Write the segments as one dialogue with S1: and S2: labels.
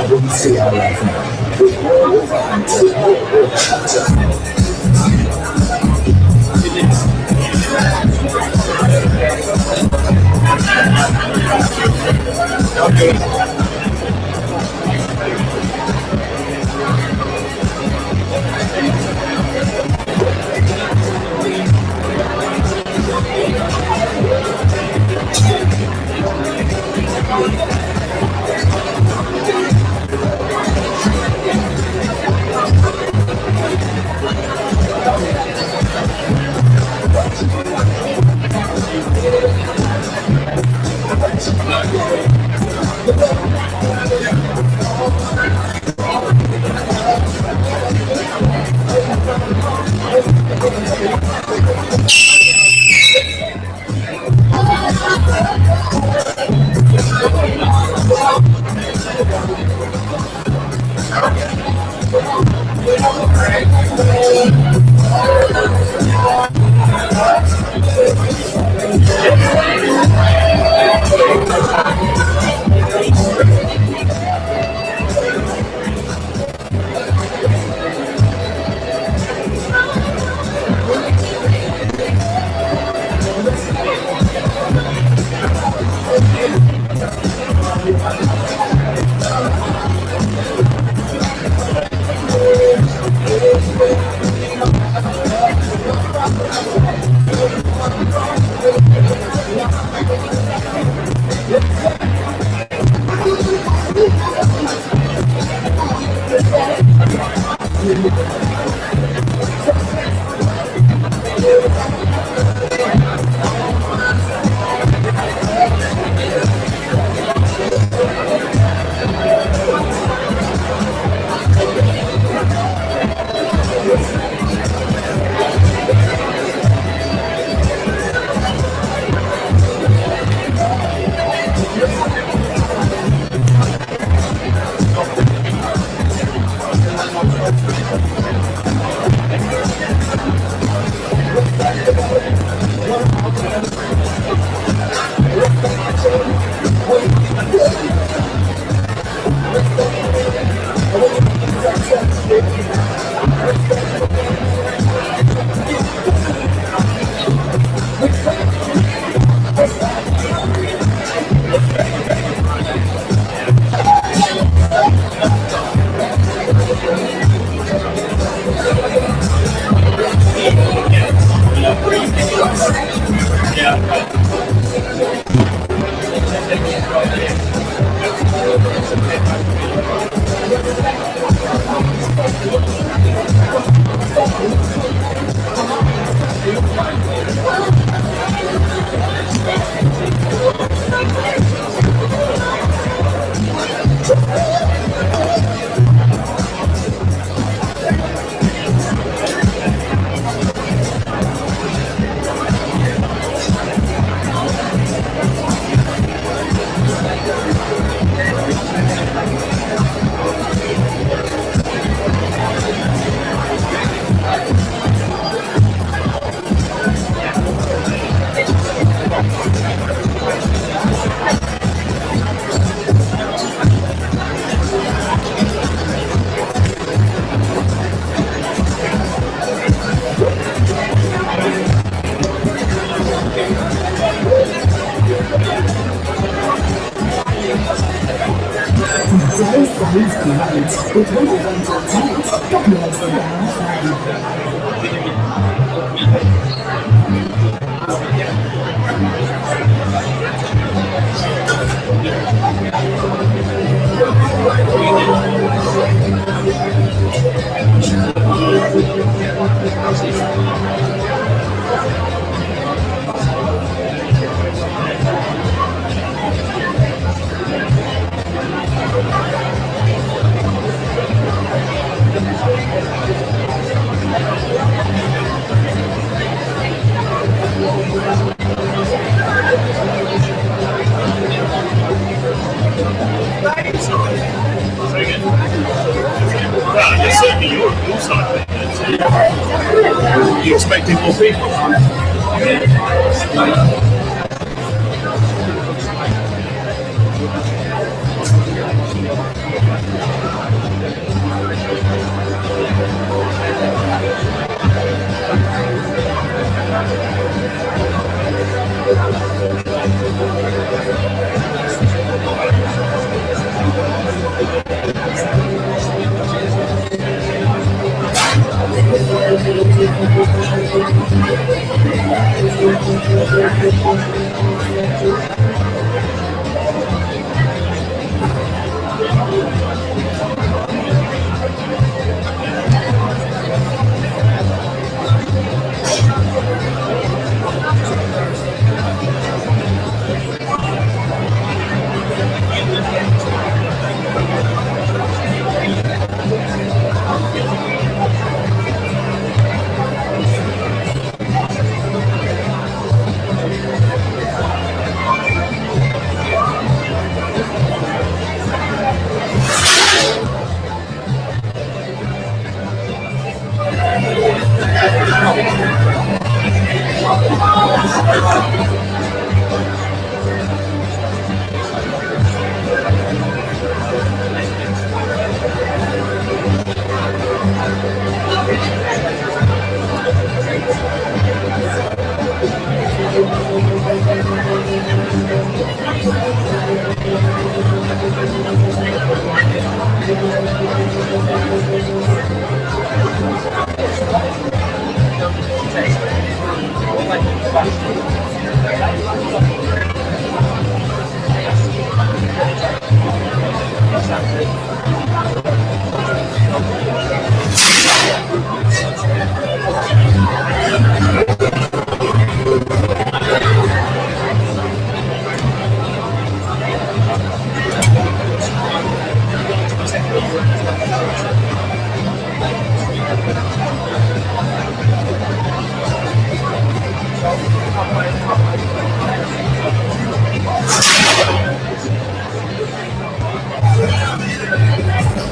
S1: WCRF with Wolverhampton, Neighbourhood with Wolverhampton tonight, dominating the half.
S2: Yes, certainly your side of it. You expecting more people?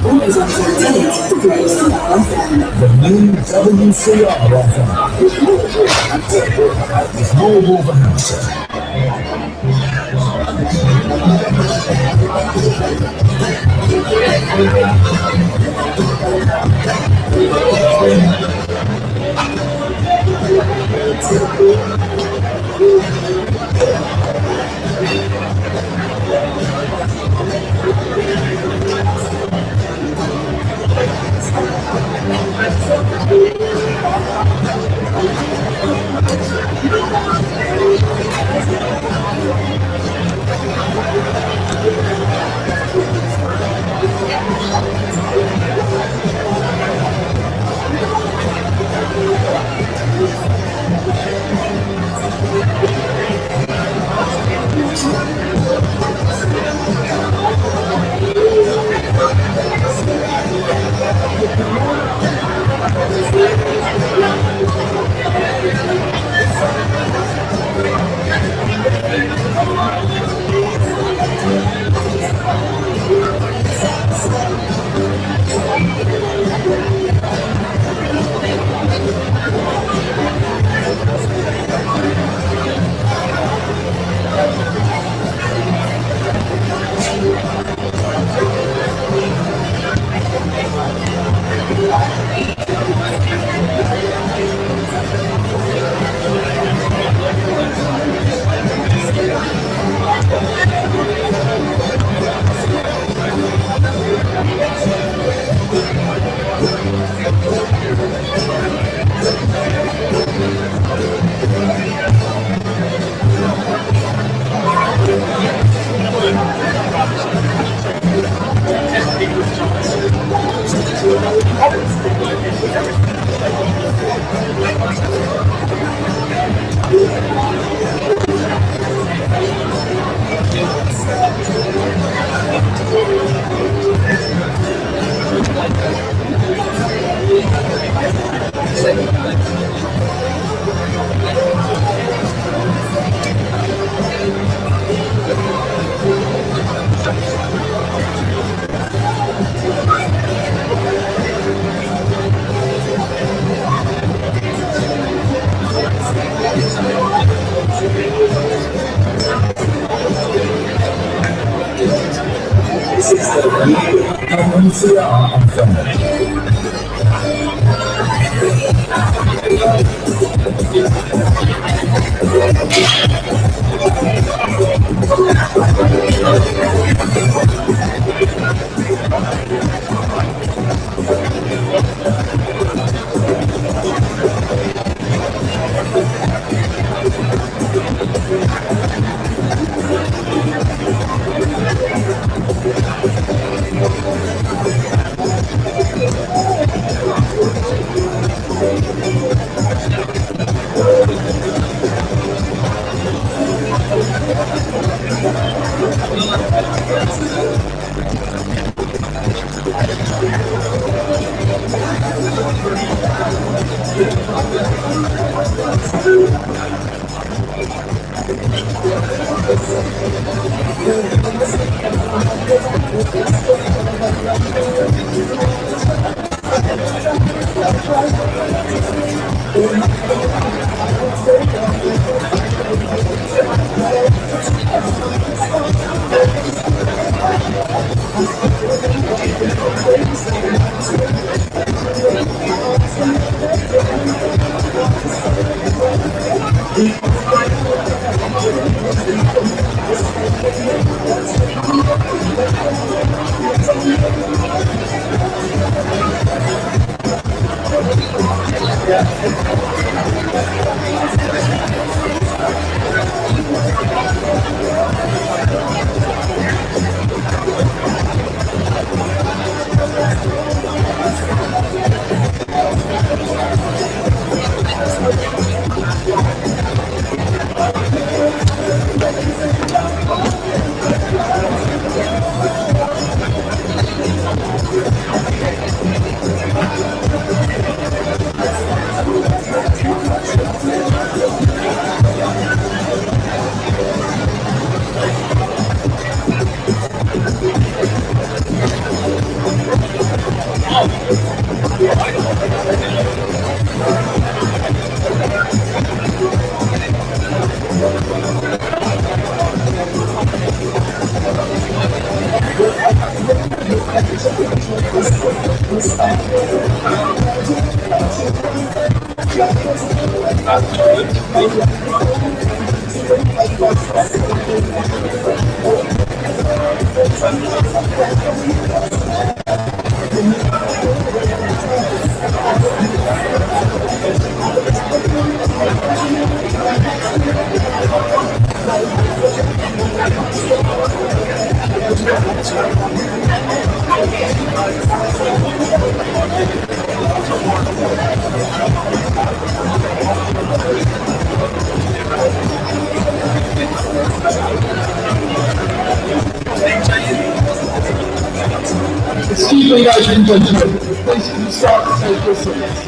S1: Always on tonight, the greatest
S3: The new WCR with more Wolverhampton. WCR and Family.
S4: Excuse me, ladies and gentlemen, please can you start to take your seats.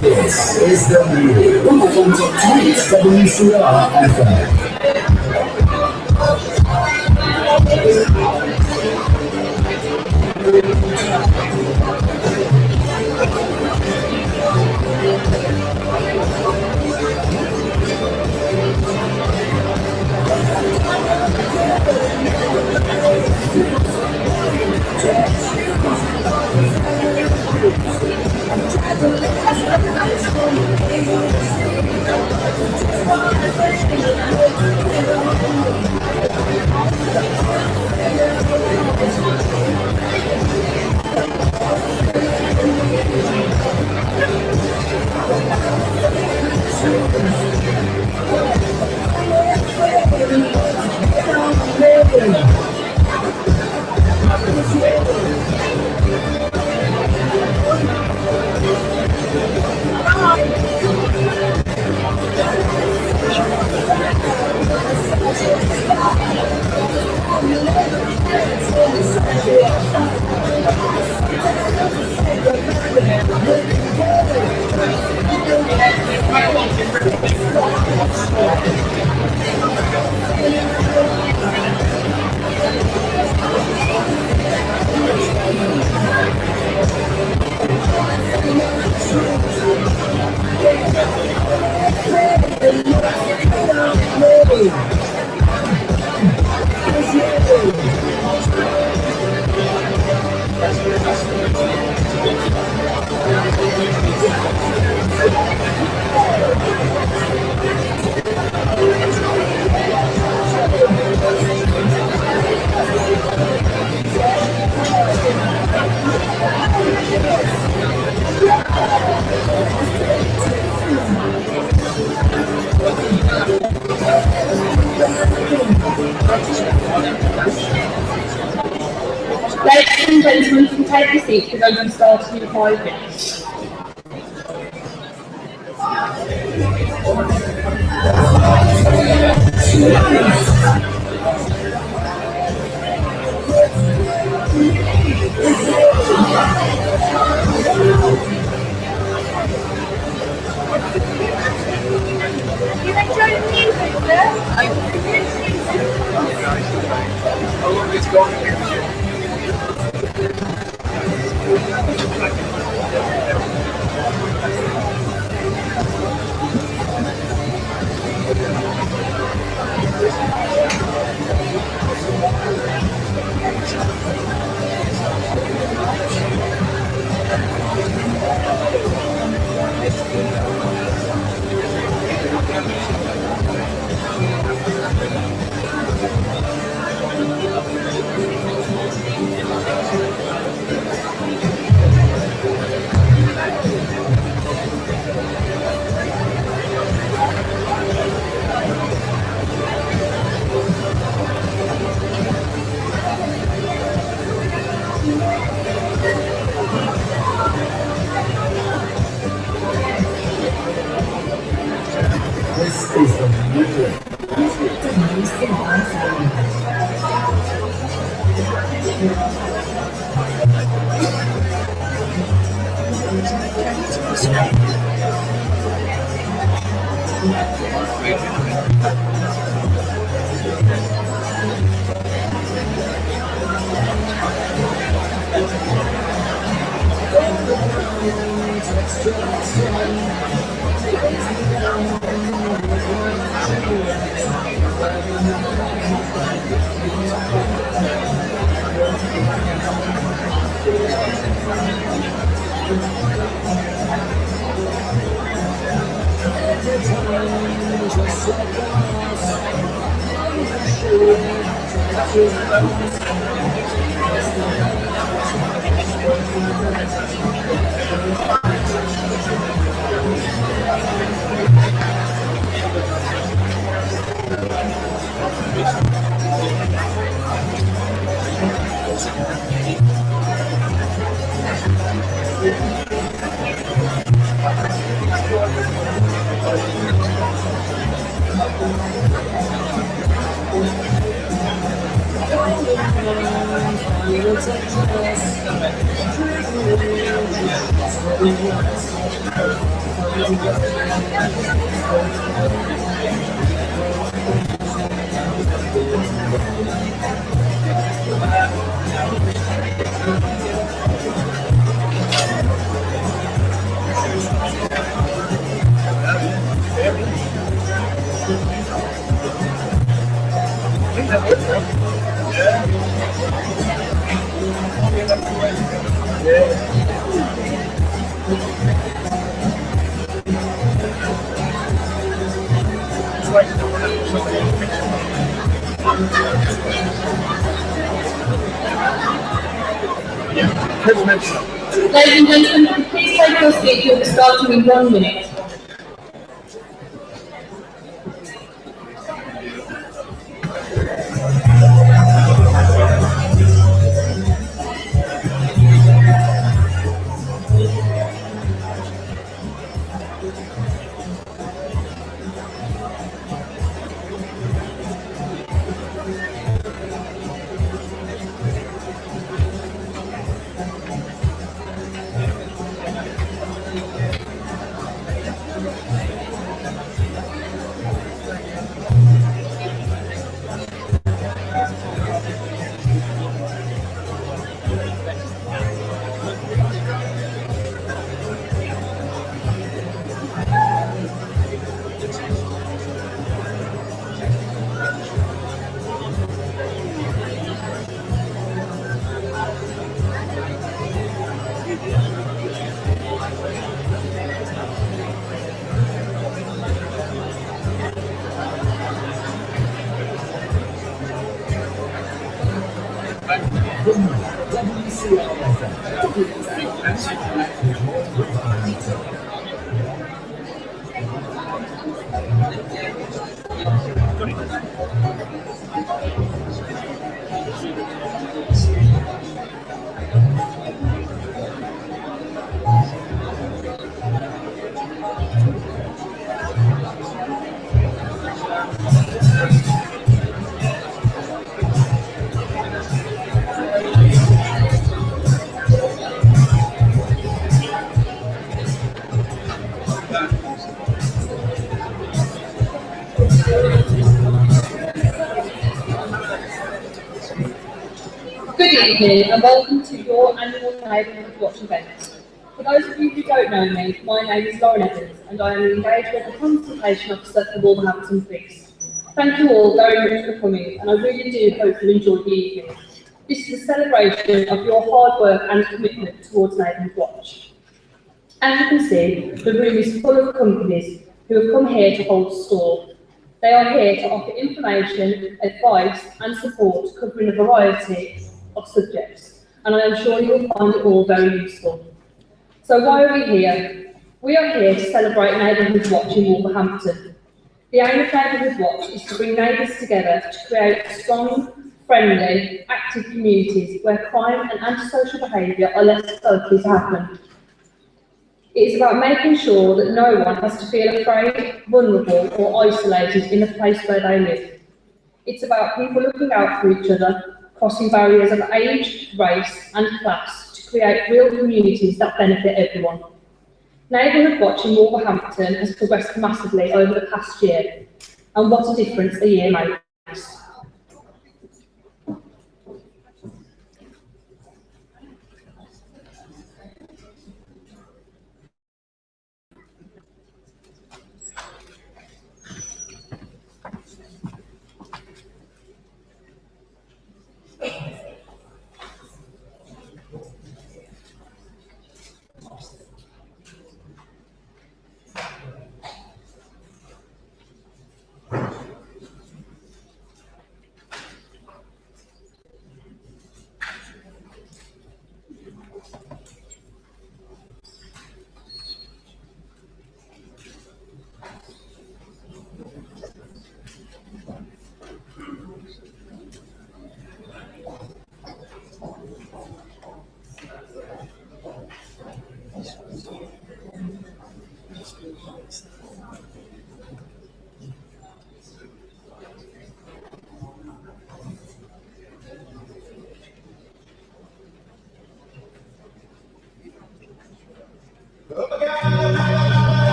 S3: This is the Wolverhampton WCR FM.
S5: Ladies and gentlemen, you can take your seats because I'm going to start in 5 minutes.
S6: You enjoy the music, sir?
S4: How long is gone?
S3: This is the music.
S5: Ladies and gentlemen, please take your seat. You'll be starting in 1 minute.
S3: The new WCRFM.
S5: Good evening and welcome to your annual Neighbourhood Watch event. For those of you who don't know me, my name is Lauren Evans and I am the Engagement and Consultation Officer for Wolverhampton Police. Thank you all very much for coming and I really do hope you enjoyed the evening. This is a celebration of your hard work and commitment towards Neighbourhood Watch. As you can see, the room is full of companies who have come here to hold store. They are here to offer information, advice and support covering a variety of subjects, and I am sure you will find it all very useful. So why are we here? We are here to celebrate Neighbourhood Watch in Wolverhampton. The aim of Neighbourhood Watch is to bring neighbours together to create strong, friendly, active communities where crime and antisocial behaviour are less likely to happen. It is about making sure that no one has to feel afraid, vulnerable or isolated in the place where they live. It's about people looking out for each other, crossing barriers of age, race and class to create real communities that benefit everyone. Neighbourhood Watch in Wolverhampton has progressed massively over the past year, and what a difference a year makes.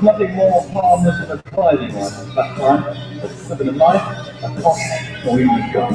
S7: There's nothing more harmless than a driving line at that time, but slipping a knife, a cost, or even a gun.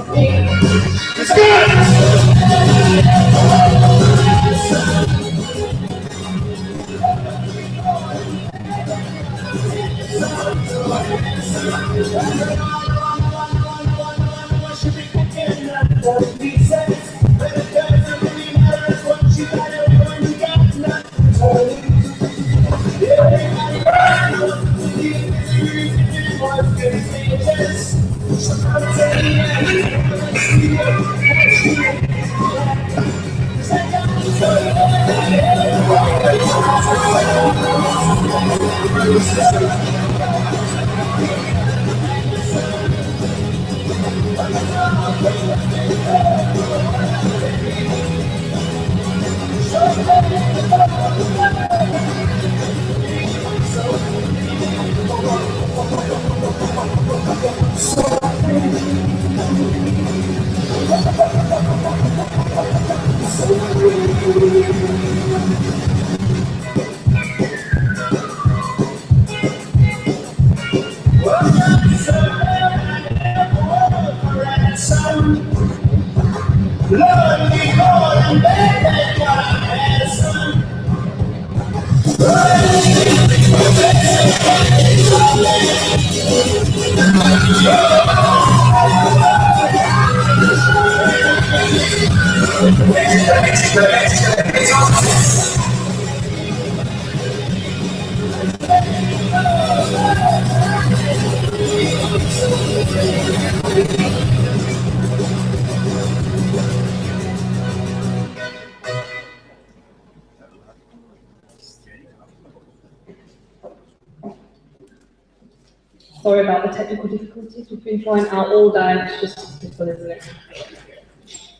S5: Sorry about the technical difficulties. We've been trying out all day and it's just difficult, isn't it?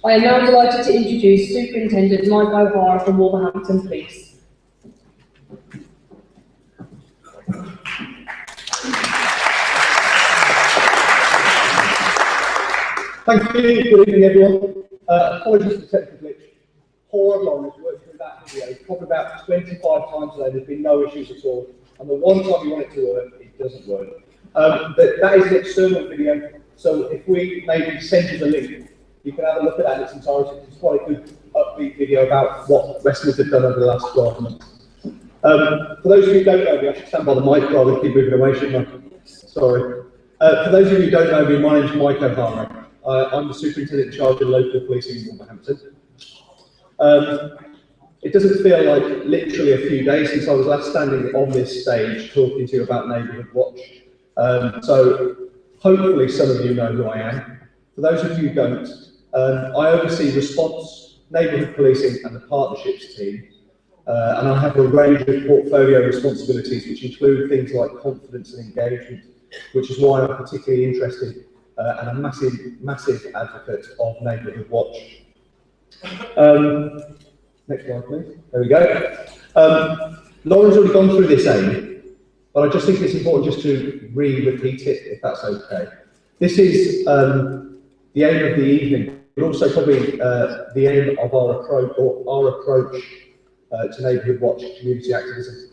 S5: I am now delighted to introduce Superintendent Mike O'Hara from Wolverhampton Police.
S7: Thank you. Good evening, everyone. Apologies for the technical glitch. Poor Lauren has worked through that video probably about 25 times today. There's been no issues at all. And the one time you want it to work, it doesn't work. But that is an external video. So if we maybe send you the link, you can have a look at that in its entirety. It's quite a good upbeat video about what wrestlers have done over the last 12 months. For those of you who don't know me, I should stand by the mic rather than keep moving away, shouldn't I? Sorry. For those of you who don't know me, my name is Mike O'Hara. I'm the superintendent in charge of local policing in Wolverhampton. It doesn't feel like literally a few days since I was last standing on this stage talking to you about Neighbourhood Watch. So hopefully some of you know who I am. For those of you who don't, I oversee response, neighbourhood policing and the partnerships team. And I have a range of portfolio responsibilities which include things like confidence and engagement, which is why I'm particularly interested and a massive advocate of Neighbourhood Watch. Next slide, please. There we go. Lauren's already gone through this aim, but I just think it's important just to repeat it, if that's okay. This is the aim of the evening, but also probably the aim of our approach to Neighbourhood Watch community activism.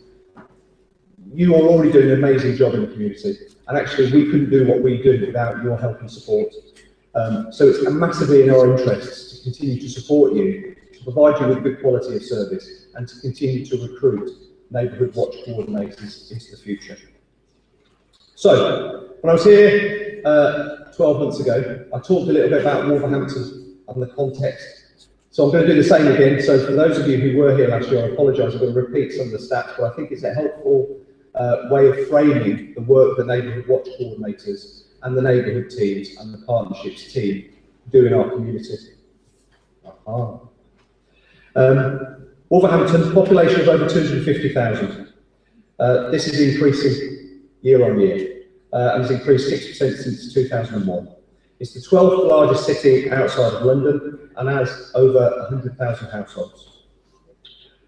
S7: You are already doing an amazing job in the community, and actually we couldn't do what we do without your help and support. So it's massively in our interests to continue to support you, to provide you with good quality of service, and to continue to recruit Neighbourhood Watch coordinators into the future. So, when I was here 12 months ago, I talked a little bit about Wolverhampton and the context. So I'm going to do the same again. So for those of you who were here last year, I apologise, I'm going to repeat some of the stats, but I think it's a helpful way of framing the work the Neighbourhood Watch coordinators and the neighbourhood teams and the partnerships team do in our community. Wolverhampton, population of over 250,000. This is increasing year on year and has increased 6% since 2001. It's the 12th largest city outside of London and has over 100,000 households.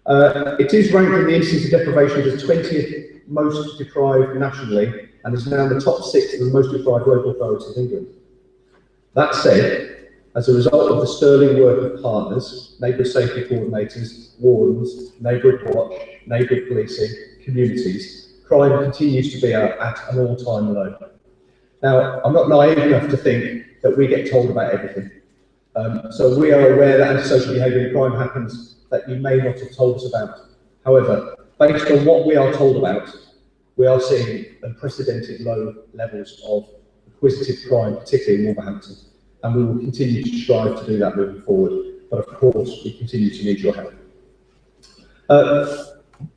S7: It is ranked in the Instance of Deprivation as 20th most deprived nationally and is now in the top 6 of the most deprived local authorities in England. That said, as a result of the sterling work of partners, neighbourhood safety coordinators, wardens, Neighbourhood Watch, neighbourhood policing, communities, crime continues to be at an all-time low. Now, I'm not naive enough to think that we get told about everything. So we are aware that antisocial behaviour and crime happens that you may not have told us about. However, based on what we are told about, we are seeing unprecedented low levels of acquisitive crime, particularly in Wolverhampton, and we will continue to strive to do that moving forward. But of course, we continue to need your help.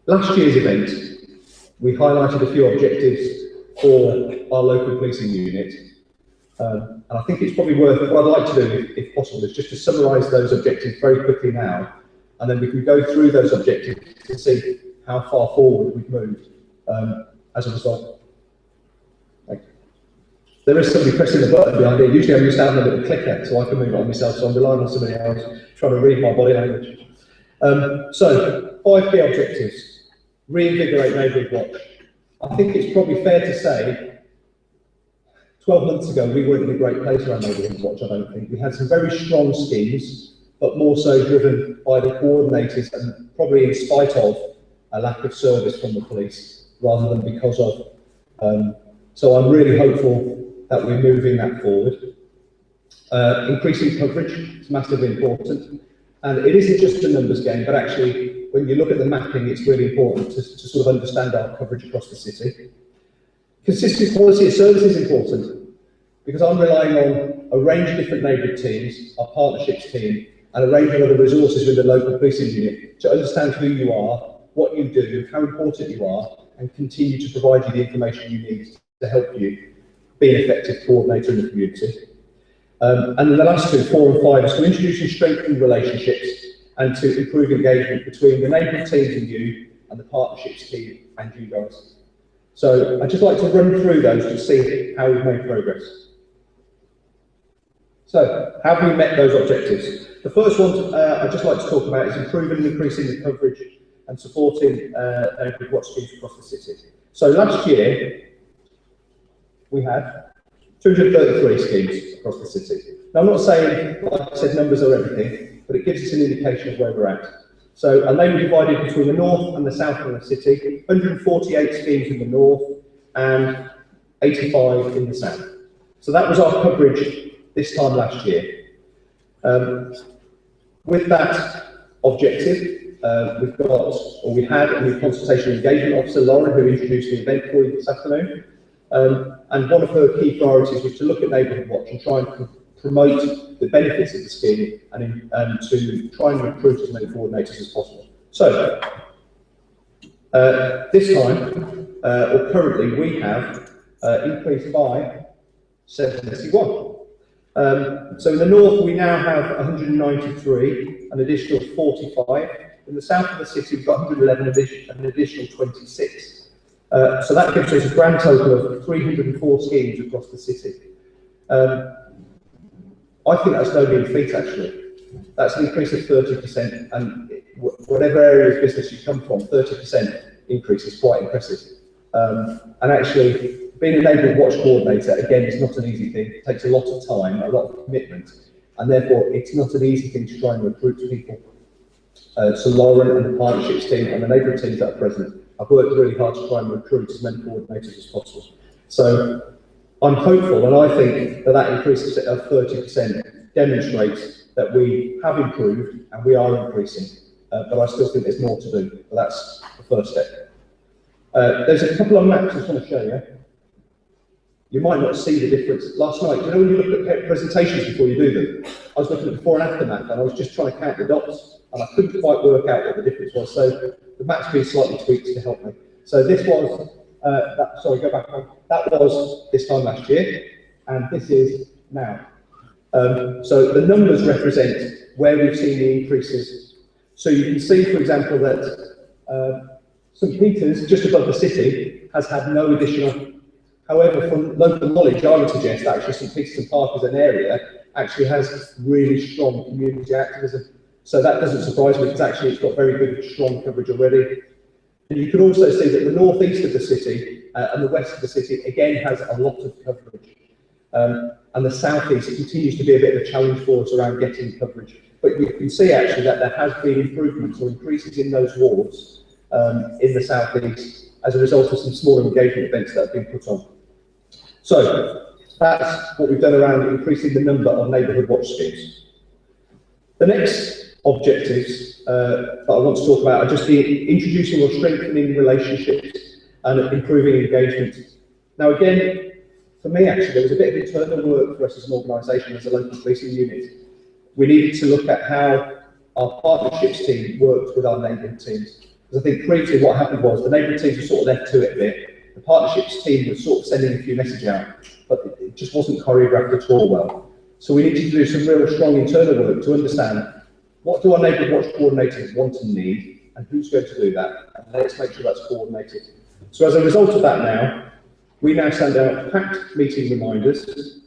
S7: Last year's event, we highlighted a few objectives for our local policing unit. And I think it's probably worth, what I'd like to do, if possible, is just to summarise those objectives very quickly now, and then we can go through those objectives to see how far forward we've moved as a result. Thank you. There is somebody pressing the button behind here. Usually I'm used to having a little clicker so I can move it on myself, so I'm relying on somebody else trying to read my body language. So, 5 key objectives. Reinvigorate Neighbourhood Watch. I think it's probably fair to say 12 months ago, we weren't in a great place around Neighbourhood Watch, I don't think. We had some very strong schemes, but more so driven by the coordinators and probably in spite of a lack of service from the police, rather than because of. So I'm really hopeful that we're moving that forward. Increasing coverage is massively important. And it isn't just a numbers game, but actually, when you look at the mapping, it's really important to sort of understand our coverage across the city. Consistent quality of service is important, because I'm relying on a range of different neighbourhood teams, our partnerships team, and a range of other resources with the local policing unit to understand who you are, what you do, how important you are, and continue to provide you the information you need to help you be an effective coordinator in the community. And then the last 2, 4 and 5, is to introduce and strengthen relationships and to improve engagement between the neighbourhood teams and you, and the partnerships team and you guys. So I'd just like to run through those to see how we've made progress. So, have we met those objectives? The first one I'd just like to talk about is improving and increasing the coverage and supporting neighbourhood watch schemes across the city. So last year, we had 233 schemes across the city. Now I'm not saying, like I said, numbers are everything, but it gives us an indication of where we're at. So, and they were divided between the north and the south of the city, 148 schemes in the north and 85 in the south. So that was our coverage this time last year. With that objective, we had a new consultation engagement officer, Lauren, who introduced the event for you this afternoon. And one of her key priorities was to look at Neighbourhood Watch and try and promote the benefits of the scheme and to try and recruit as many coordinators as possible. So, this time, or currently, we have increased by 71. So in the north, we now have 193, an additional 45. In the south of the city, we've got 111, an additional 26. So that gives us a grand total of 304 schemes across the city. I think that's no mean feat, actually. That's an increase of 30%, and whatever area of business you come from, 30% increase is quite impressive. And actually, being a neighbourhood watch coordinator, again, is not an easy thing. It takes a lot of time, a lot of commitment, and therefore it's not an easy thing to try and recruit people. So Lauren and the partnerships team and the neighbourhood teams that are present have worked really hard to try and recruit as many coordinators as possible. So I'm hopeful, and I think that that increase of 30% demonstrates that we have improved and we are increasing, but I still think there's more to do. But that's the first step. There's a couple of maps I just want to show you. You might not see the difference. Last night, you know when you look at presentations before you do them, I was looking at the before and after map, and I was just trying to count the dots, and I couldn't quite work out what the difference was. So the map's been slightly tweaked to help me. So this was, go back one. That was this time last year, and this is now. So the numbers represent where we've seen the increases. So you can see, for example, that St Peter's, just above the city, has had no additional. However, from local knowledge, I would suggest actually St Peter's Park as an area actually has really strong community activism. So that doesn't surprise me, because actually it's got very good, strong coverage already. And you can also see that the northeast of the city and the west of the city, again, has a lot of coverage. And the southeast continues to be a bit of a challenge for us around getting coverage. But you can see actually that there has been improvements or increases in those wards in the southeast as a result of some small engagement events that have been put on. So that's what we've done around increasing the number of neighbourhood watch schemes. The next objectives that I want to talk about are just the introducing or strengthening relationships and improving engagement. Now again, for me actually, there was a bit of internal work for us as an organisation, as a local policing unit. We needed to look at how our partnerships team worked with our neighbourhood teams. Because I think previously what happened was the neighbourhood teams were sort of left to it a bit. The partnerships team was sort of sending a few messages out, but it just wasn't choreographed at all well. So we needed to do some real strong internal work to understand what do our neighbourhood watch coordinators want and need, and who's going to do that, and let's make sure that's coordinated. So as a result of that now, we now send out packed meeting reminders.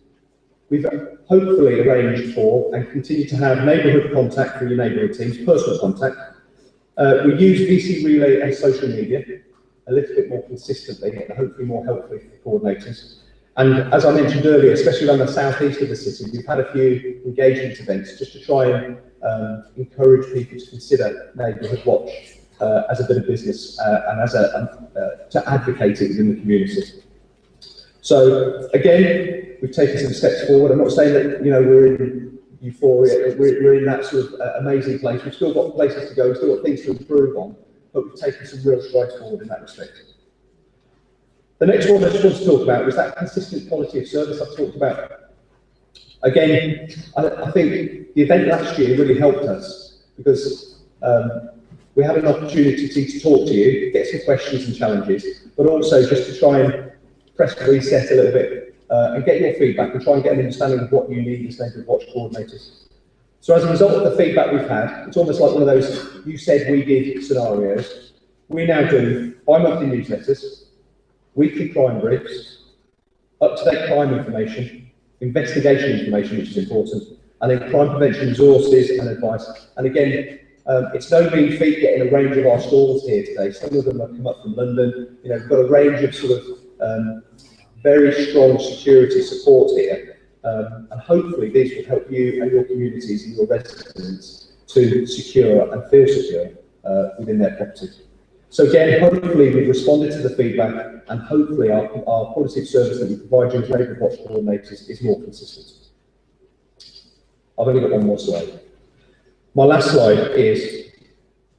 S7: We've hopefully arranged for and continue to have neighbourhood contact for your neighbourhood teams, personal contact. We use VC Relay and social media a little bit more consistently and hopefully more helpfully for coordinators. And as I mentioned earlier, especially around the southeast of the city, we've had a few engagement events just to try and encourage people to consider Neighbourhood Watch as a bit of business and as to advocate it within the community. So again, we've taken some steps forward. I'm not saying that we're in euphoria, we're in that sort of amazing place. We've still got places to go, we've still got things to improve on, but we've taken some real strides forward in that respect. The next one I just want to talk about was that consistent quality of service I've talked about. Again, I think the event last year really helped us because we had an opportunity to talk to you, get some questions and challenges, but also just to try and press reset a little bit and get your feedback and try and get an understanding of what you need as Neighbourhood Watch coordinators. So as a result of the feedback we've had, it's almost like one of those you said we did scenarios. We now do bi-monthly newsletters. weekly crime briefs, up-to-date crime information, investigation information, which is important, and then crime prevention resources and advice. And again, it's no mean feat getting a range of our stalls here today. Some of them have come up from London. You know, we've got a range of sort of very strong security support here. And hopefully these will help you and your communities and your residents to secure and feel secure within their property. So again, hopefully we've responded to the feedback, and hopefully our quality of service that we provide you as Neighbourhood Watch coordinators is more consistent. I've only got one more slide. My last slide is,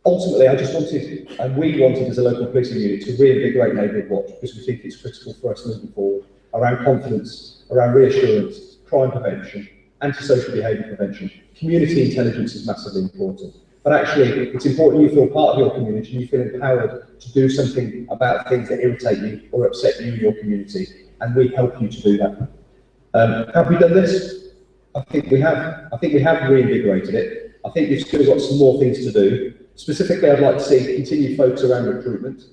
S7: ultimately I just wanted, and we wanted as a local policing unit, to reinvigorate Neighbourhood Watch because we think it's critical for us moving forward around confidence, around reassurance, crime prevention, antisocial behaviour prevention. Community intelligence is massively important. But actually, it's important you feel part of your community, you feel empowered to do something about things that irritate you or upset you in your community, and we help you to do that. Have we done this? I think we have. I think we have reinvigorated it. I think we've still got some more things to do. Specifically, I'd like to see continued focus around recruitment.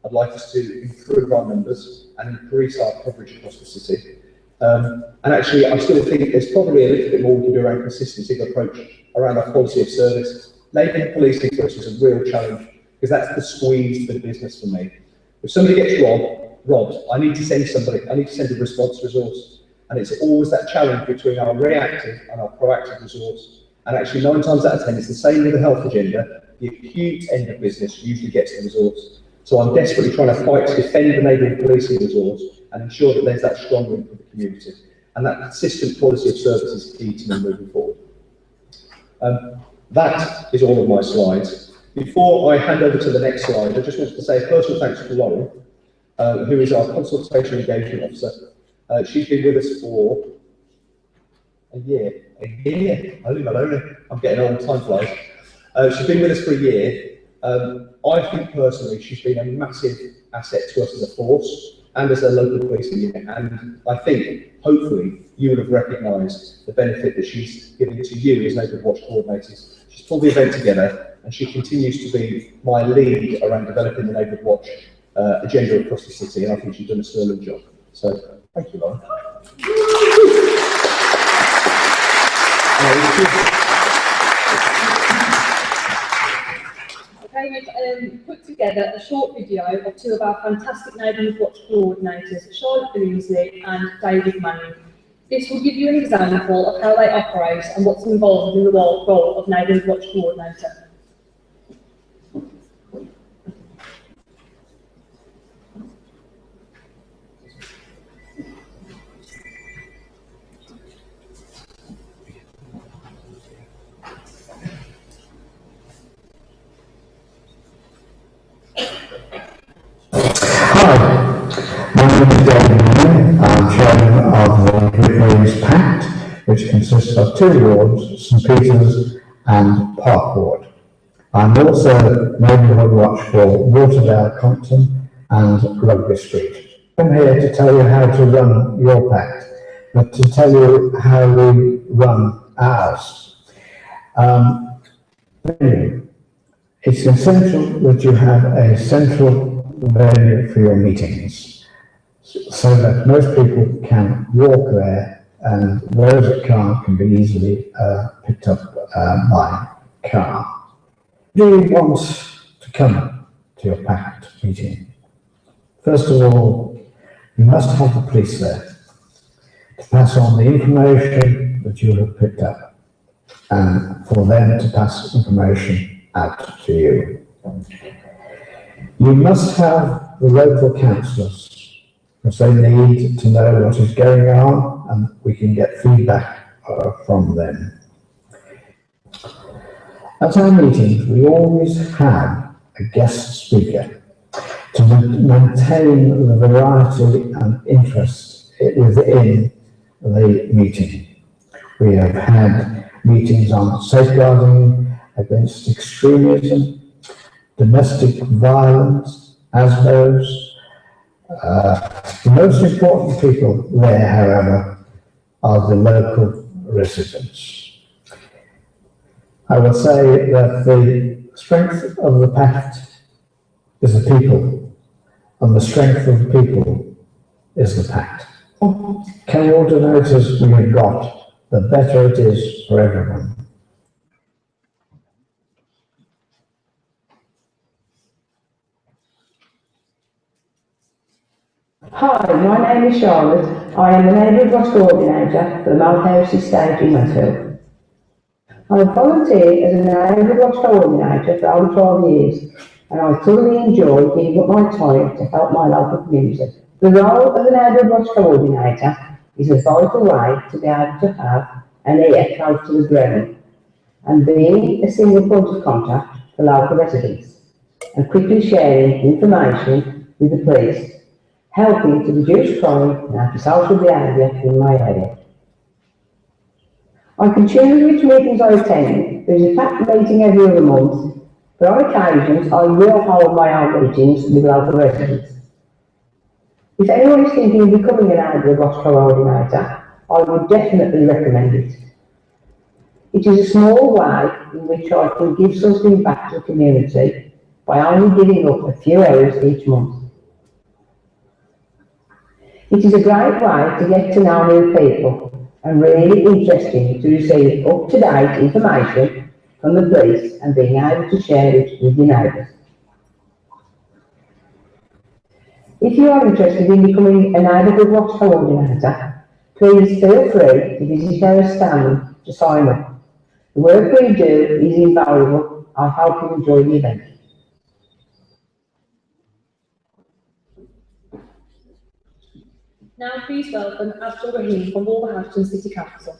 S7: I'd like us to improve our numbers and increase our coverage across the city. And actually, I still think there's probably a little bit more we can do around consistency of approach, around our quality of service. Neighbourhood policing for us is a real challenge, because that's the squeeze for the business for me. If somebody gets robbed, I need to send somebody, I need to send a response resource. And it's always that challenge between our reactive and our proactive resource. And actually 9 times out of 10, it's the same with the health agenda. The acute end of business usually gets the resource. So I'm desperately trying to fight to defend the neighbourhood policing resource and ensure that there's that strong link with the community. And that consistent quality of service is key to me moving forward. That is all of my slides. Before I hand over to the next slide, I just wanted to say a personal thanks to Lauren, who is our Consultation Engagement Officer. She's been with us for a year. Holy moly, I'm getting old, time flies. She's been with us for a year. I think personally she's been a massive asset to us as a force and as a local policing unit, and I think hopefully you will have recognised the benefit that she's giving to you as Neighbourhood Watch coordinators. She's pulled the event together, and she continues to be my lead around developing the Neighbourhood Watch agenda across the city, and I think she's done a sterling job. So thank you, Lauren.
S5: Okay, we've put together a short video of 2 of our fantastic Neighbourhood Watch coordinators, Charlotte Billingsley and David Manning. This will give you an example of how they operate and what's involved in the role of Neighbourhood Watch coordinator.
S8: I'm chairman of the Bricklanes Pact, which consists of 2 wards, St Peter's and Park Ward. I'm also Neighbourhood Watch for Waterdale, Compton and Rugby Street. I'm here to tell you how to run your pact, but to tell you how we run ours. It's essential that you have a central venue for your meetings, so that most people can walk there, and those that can't can be easily picked up by car. Do you want to come to your pact meeting? First of all, you must have the police there to pass on the information that you have picked up, and for them to pass information out to you. You must have the local councillors, because they need to know what is going on and we can get feedback from them. At our meetings, we always have a guest speaker to maintain the variety and interest within the meeting. We have had meetings on safeguarding against extremism, domestic violence, ASBOs. The most important people there, however, are the local residents. I will say that the strength of the pact is the people and the strength of the people is the pact. Coordinators we have got, the better it is for everyone.
S9: Hi, my name is Charlotte. I am the Neighbourhood Watch Coordinator for the Malthouse Estate in Westfield. I have volunteered as a Neighbourhood Watch Coordinator for over 12 years, and I thoroughly enjoy giving up my time to help my local community. The role of the Neighbourhood Watch Coordinator is a vital way to be able to have an ear close to the ground and being a single point of contact for local residents and quickly sharing information with the police, helping to reduce crime and antisocial behaviour in my area. I can choose which meetings I attend. There is a packed meeting every other month, but on occasions I will hold my own meetings with local residents. If anyone is thinking of becoming an Neighbourhood Watch Coordinator, I would definitely recommend it. It is a small way in which I can give something back to the community by only giving up a few hours each month. It is a great way to get to know new people and really interesting to receive up-to-date information from the police and being able to share it with your neighbours. If you are interested in becoming a Neighbourhood Watch Coordinator, please feel free to visit our stand to sign up. The work we do is invaluable. I hope you enjoy the event.
S5: Now please welcome Abdul Rahim from Wolverhampton City Council.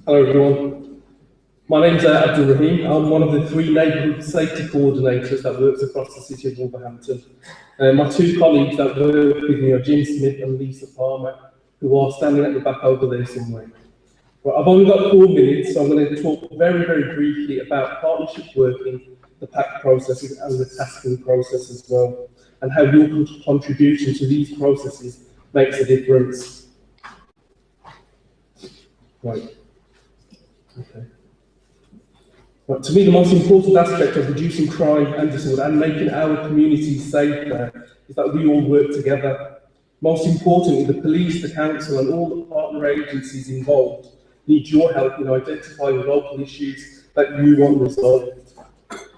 S10: Hello everyone, my name is Abdul Rahim. I'm one of the 3 neighbourhood safety coordinators that works across the city of Wolverhampton. My 2 colleagues that work with me are Jim Smith and Lisa Palmer, who are standing at the back over there somewhere. Well, I've only got 4 minutes, so I'm going to talk very, very briefly about partnership working, the PAC processes and the tasking process as well, and how your contribution to these processes makes a difference. Right. Okay. But to me, the most important aspect of reducing crime and disorder and making our communities safer is that we all work together. Most importantly, the police, the council and all the partner agencies involved need your help in identifying local issues that you want resolved.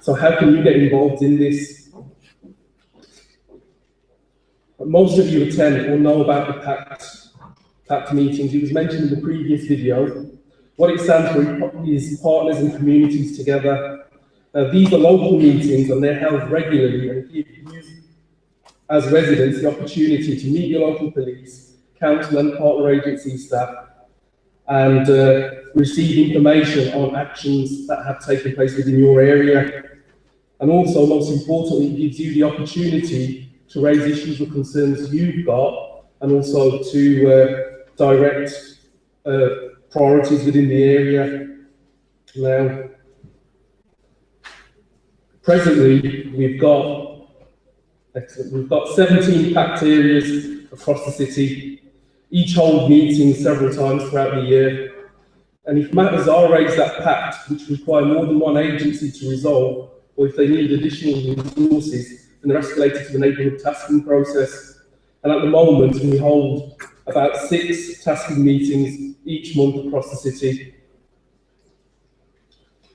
S10: So how can you get involved in this? Most of you attend or know about the PACT meetings. It was mentioned in the previous video. What it stands for is partners and communities together. These are local meetings and they're held regularly and give you as residents the opportunity to meet your local police, council and partner agency staff and receive information on actions that have taken place within your area. And also, most importantly, it gives you the opportunity to raise issues or concerns you've got and also to direct priorities within the area. Now, presently, we've got 17 packed areas across the city. Each hold meetings several times throughout the year. And if matters are raised at PACT, which require more than one agency to resolve, or if they need additional resources, then they're escalated to the neighbourhood tasking process. And at the moment, we hold about 6 tasking meetings each month across the city.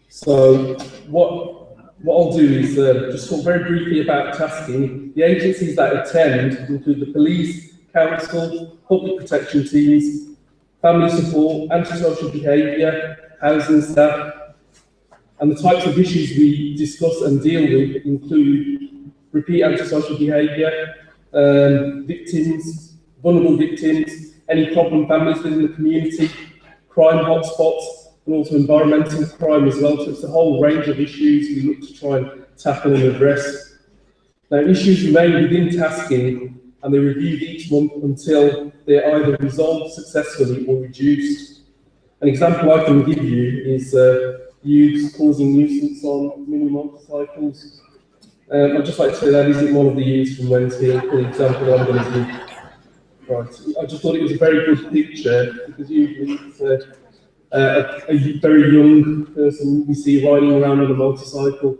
S10: So what I'll do is just talk very briefly about tasking. The agencies that attend include the police, council, public protection teams, family support, antisocial behaviour, housing staff, and the types of issues we discuss and deal with include repeat antisocial behaviour, victims, vulnerable victims, any problem families within the community, crime hotspots, and also environmental crime as well. So it's a whole range of issues we look to try and tackle and address. Now, issues remain within tasking, and they're reviewed each month until they're either resolved successfully or reduced. An example I can give you is youths causing nuisance on mini motorcycles. I'd just like to say that isn't one of the youths from Wednesday, for the example that I'm going to give. Right. I just thought it was a very good picture because usually it's a very young person we see riding around on a motorcycle.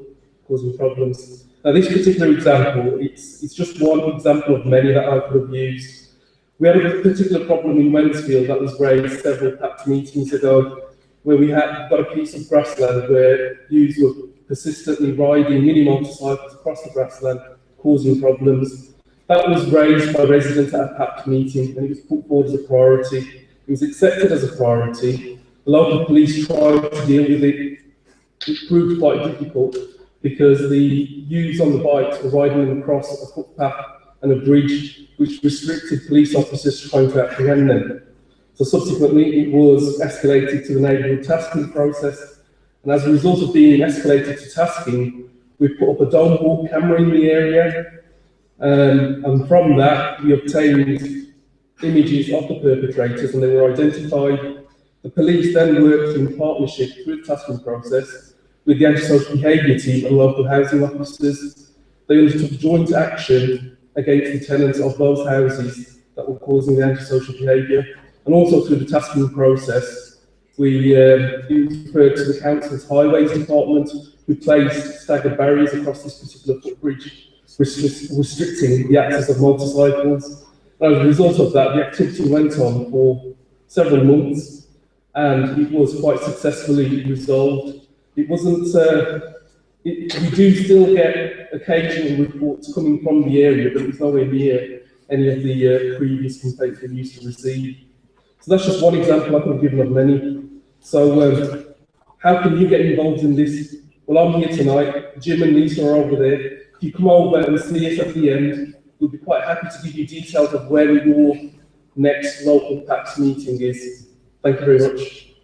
S10: causing problems. Now, this particular example, it's just one example of many that I could have used. We had a particular problem in Wensfield that was raised several PACT meetings ago, where we had got a piece of grassland where youths were persistently riding mini motorcycles across the grassland, causing problems. That was raised by residents at a PACT meeting, and it was put forward as a priority. It was accepted as a priority. The local police tried to deal with it. It proved quite difficult because the youths on the bikes were riding them across a footpath and a bridge, which restricted police officers trying to apprehend them. So subsequently, it was escalated to the neighbourhood tasking process, and as a result of being escalated to tasking, we put up a dome walk camera in the area, and from that, we obtained images of the perpetrators, and they were identified. The police then worked in partnership through the tasking process with the antisocial behaviour team and local housing officers. They undertook joint action against the tenants of those houses that were causing the antisocial behaviour. And also through the tasking process, we referred to the council's highways department, who placed staggered barriers across this particular footbridge, restricting the access of motorcycles. And as a result of that, the activity went on for several months, and it was quite successfully resolved. It wasn't, we do still get occasional reports coming from the area, but it's nowhere near any of the previous complaints we used to receive. So that's just one example I could have given of many. So how can you get involved in this? Well, I'm here tonight. Jim and Lisa are over there. If you come over and see us at the end, we'll be quite happy to give you details of where your next local PACT meeting is. Thank you very much.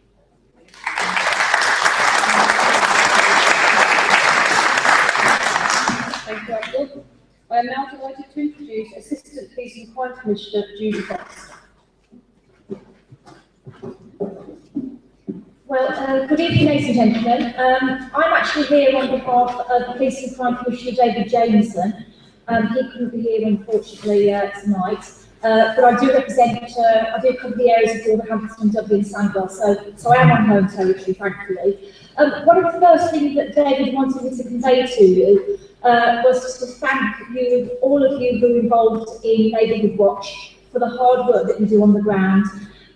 S5: Thank you, Abdul. I am now delighted to introduce Assistant Police and Crime Commissioner Judy Fox.
S1: Well, good evening, ladies and gentlemen. I'm actually here on behalf of Police and Crime Commissioner David Jameson. He couldn't be here, unfortunately, tonight. But I do represent, I do cover the areas of Wolverhampton, Dublin, Sandwell, so I am on home territory, thankfully. One of the first things that David wanted me to convey to you was to thank you, all of you who are involved in Neighbourhood Watch, for the hard work that you do on the ground,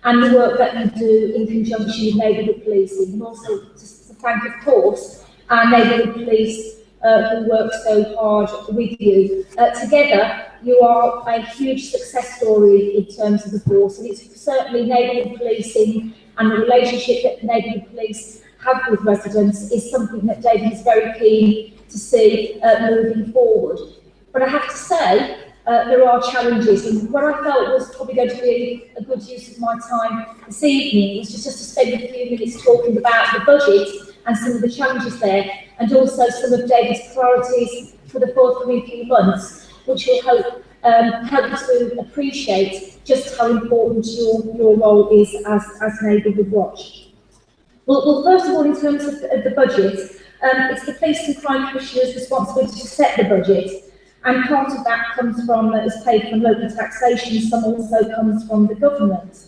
S1: and the work that you do in conjunction with neighbourhood policing, and also to thank, of course, our neighbourhood police who work so hard with you. Together, you are a huge success story in terms of the force, and it's certainly neighbourhood policing and the relationship that neighbourhood police have with residents is something that David is very keen to see moving forward. But I have to say, there are challenges, and what I felt was probably going to be a good use of my time this evening was just to spend a few minutes talking about the budget and some of the challenges there, and also some of David's priorities for the forthcoming few months, which will help to appreciate just how important your role is as Neighbourhood Watch. Well, first of all, in terms of the budget, it's the Police and Crime Commissioner's responsibility to set the budget. And part of that comes from, is paid from local taxation, some also comes from the government.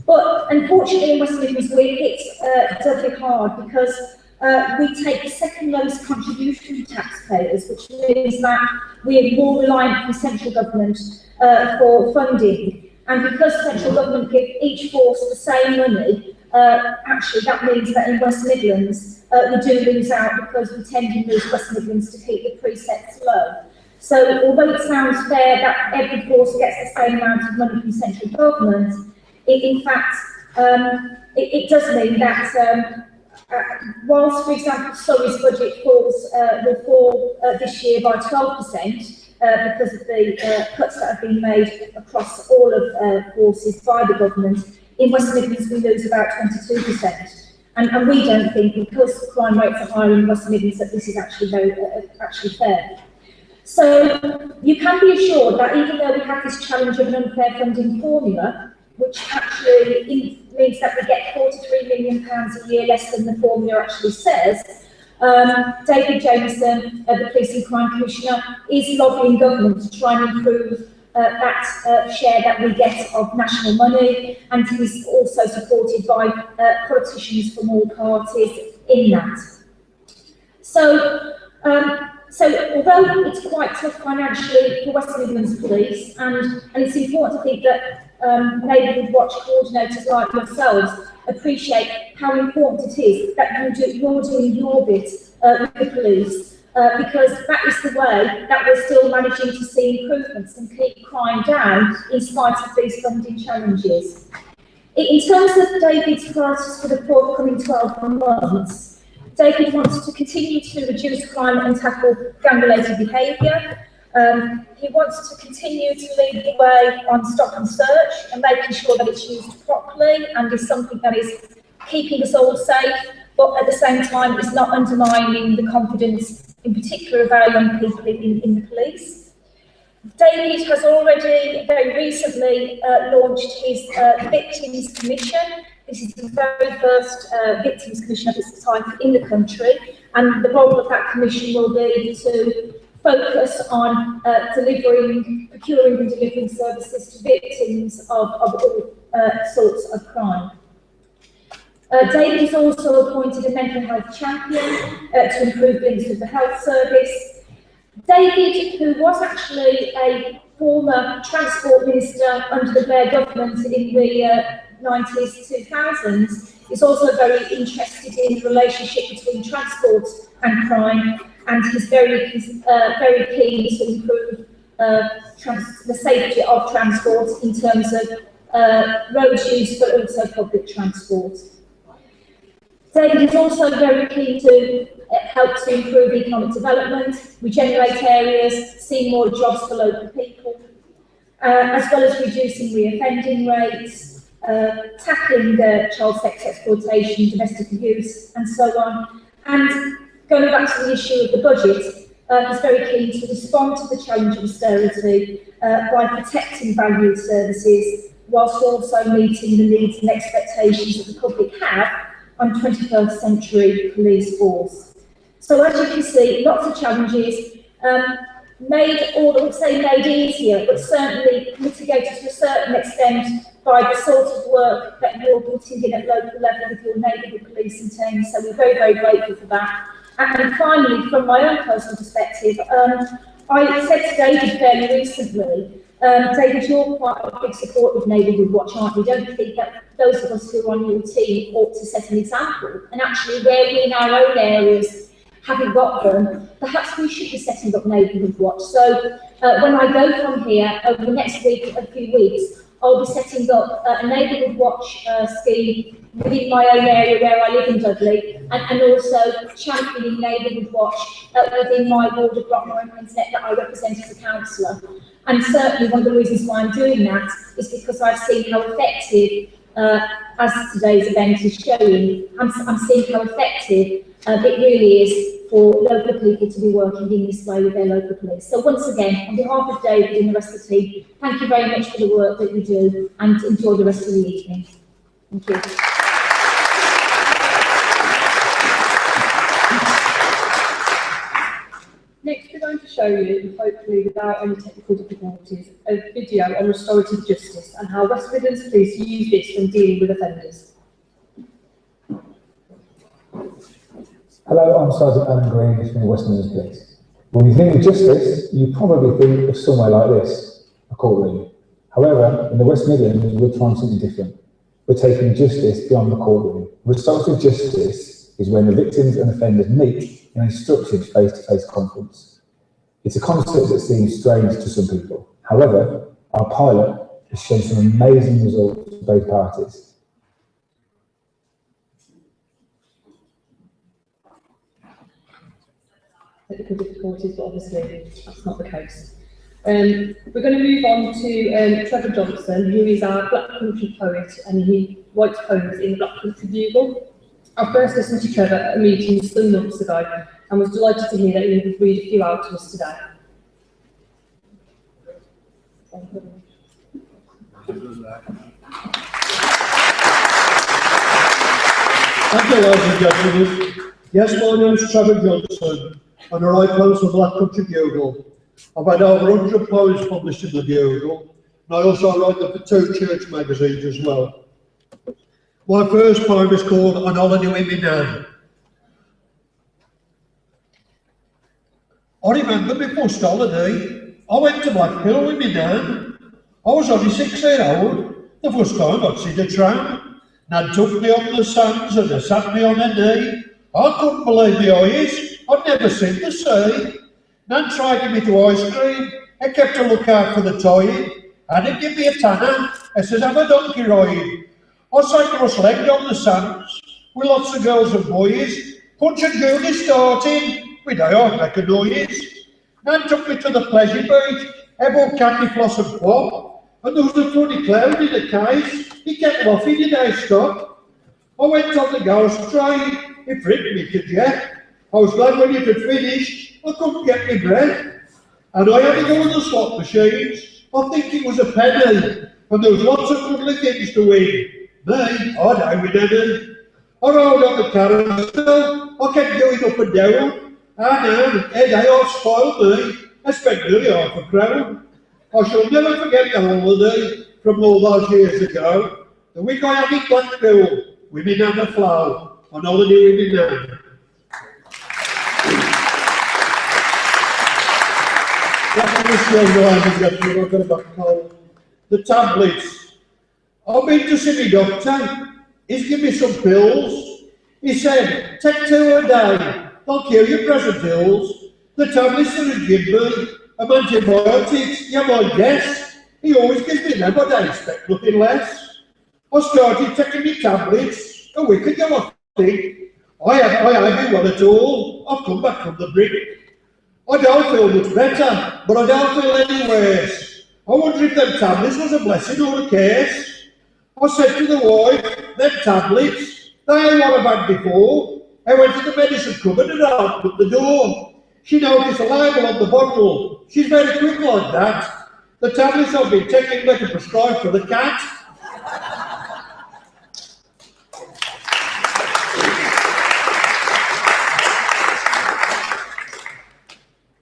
S1: But unfortunately in West Midlands we're hit doubly hard because we take the second lowest contribution from taxpayers, which means that we're more reliant on central government for funding. And because central government give each force the same money, actually that means that in West Midlands we do lose out because we tend to use West Midlands to keep the precepts low. So although it sounds fair that every force gets the same amount of money from central government, in fact it does mean that whilst, for example, Surrey's budget will fall this year by 12% because of the cuts that have been made across all of forces by the government, in West Midlands we lose about 22%. And we don't think, because crime rates are higher in West Midlands, that this is actually actually fair. So you can be assured that even though we have this challenge of an unfair funding formula, which actually means that we get £43 million a year less than the formula actually says, David Jameson, the Police and Crime Commissioner, is lobbying government to try and improve that share that we get of national money, and he's also supported by politicians from all parties in that. So So although it's quite tough financially for West Midlands Police, and it's important to think that Neighbourhood Watch coordinators like yourselves appreciate how important it is that you're doing your bit with the police, because that is the way that we're still managing to see improvements and keep crime down in spite of these funding challenges. In terms of David's priorities for the forthcoming 12 months, David wants to continue to reduce crime and tackle gang-related behaviour. He wants to continue to lead the way on stop and search and making sure that it's used properly and is something that is keeping us all safe, but at the same time is not undermining the confidence, in particular of our young people in the police. David has already very recently launched his Victims Commission. This is the very first Victims Commission of its type in the country, and the role of that commission will be to focus on procuring and delivering services to victims of all sorts of crime. David has also appointed a mental health champion to improve links with the health service. David, who was actually a former transport minister under the Blair government in the 90s, 2000s, is also very interested in the relationship between transport and crime, and he's very keen to improve the safety of transport in terms of road use, but also public transport. David is also very keen to help to improve economic development, regenerate areas, see more jobs for local people, as well as reducing reoffending rates, tackling child sex exploitation, domestic abuse, and so on. And going back to the issue of the budget, he's very keen to respond to the challenge of austerity by protecting valued services, whilst also meeting the needs and expectations that the public have on 21st century police force. So as you can see, lots of challenges, made easier, but certainly mitigated to a certain extent by the sort of work that you're putting in at local level with your neighbourhood policing team. So we're very, very grateful for that. And finally, from my own personal perspective, I said to David fairly recently, David, you're quite a big supporter of Neighbourhood Watch, aren't you? Don't you think that those of us who are on your team ought to set an example? And actually, where we in our own areas haven't got them, perhaps we should be setting up Neighbourhood Watch. So when I go from here, over the next a few weeks, I'll be setting up a Neighbourhood Watch scheme within my own area where I live in Dudley, and also championing Neighbourhood Watch within my ward of Brockmore and Internet that I represent as a councillor. And certainly one of the reasons why I'm doing that is because I've seen how effective, as today's event is showing, I'm seeing how effective it really is for local people to be working in this way with their local police. So once again, on behalf of David and the rest of the team, thank you very much for the work that you do, and enjoy the rest of the evening. Thank you.
S5: Next, we're going to show you, hopefully without any technical difficulties, a video on restorative justice and how West Midlands Police use this when dealing with offenders.
S8: Hello, I'm Sergeant Alan Green from the West Midlands Police. When you think of justice, you probably think of somewhere like this, a courtroom. However, in the West Midlands, we're trying something different. We're taking justice beyond the courtroom. Restorative justice is when the victims and offenders meet in a structured face-to-face conference. It's a concept that seems strange to some people. However, our pilot has shown some amazing results for both parties.
S5: Technical difficulties, but obviously that's not the case. We're going to move on to Trevor Johnson, who is our Black Country poet, and he writes poems in the Black Country Bugle. I first listened to Trevor at a meeting some months ago and was delighted to hear that he would read a few out to us today.
S11: Thank you, ladies and gentlemen. Yes, my name is Trevor Johnson, and I write poems for Black Country Bugle. I've had over 100 poems published in the Bugle, and I also write them for 2 church magazines as well. My first poem is called An Holiday With Me Nan. I remember my first holiday. I went to Blackpool with my nan. I was only 6 years old. The first time I'd seen a tram. Nan took me on the sands and they sat me on her knee. I couldn't believe my eyes. I'd never seen the sea. Nan tried to give me to ice cream. I kept a lookout for the tide. And he'd give me a tanner. I says, have a donkey ride. I sat cross-legged on the sands with lots of girls and boys. Punch and Judy starting. We don't make a noise. Nan took me to the pleasure beach. I bought candy floss and pop. And there was a funny clown in the case. He kept laughing, he didn't stop. I went on the ghost train. It freaked me to death. I was glad when it had finished. I couldn't get my breath. And I had to go on the slot machines. I think it was a penny. And there was lots of cuddly things to win. Me, I don't win any. I rode on the carousel. I kept going up and down. And they all spoiled me. I spent nearly half a crown. I shall never forget the holiday from all those years ago. The week I had in Blackpool, with me nan a flow, on holiday with me nan. I've got a back cold. The tablets. I've been to see my doctor. He's given me some pills. He said, take 2 a day. They'll cure your present ills. The tablets that he gives me are antibiotics, you might guess. He always gives me them, but I expect nothing less. I started taking my tablets a week ago, I think. I haven't been well at all. I've come back from the brick. I don't feel much better, but I don't feel any worse. I wonder if them tablets was a blessing or a curse. I said to the wife, them tablets, they ain't what I've had before. I went to the medicine cupboard and I opened the door. She noticed a label on the bottle. She's very quick like that. The tablets I've been taking better prescribed for the cat.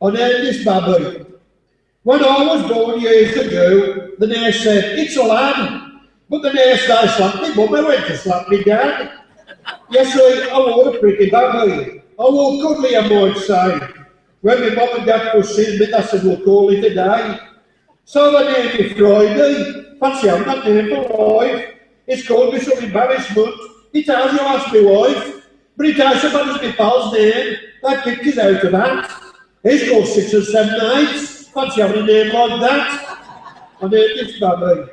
S11: I named this baby. When I was born years ago, the nurse said, it's a lad. But the nurse now slapped me bum, I went to slap me dad. Yes, I wore a pretty baby. I wore cuddly, I might say. When my mum and dad was seeing me, they said, we'll call it a day. So they named me Friday. Fancy I'm not named for life. It's called me some embarrassment. It has, you ask my wife. But it has about as my pal's name. That picked his out of that. He's called 6 and 7 nights. Fancy having a name like that. I named this baby.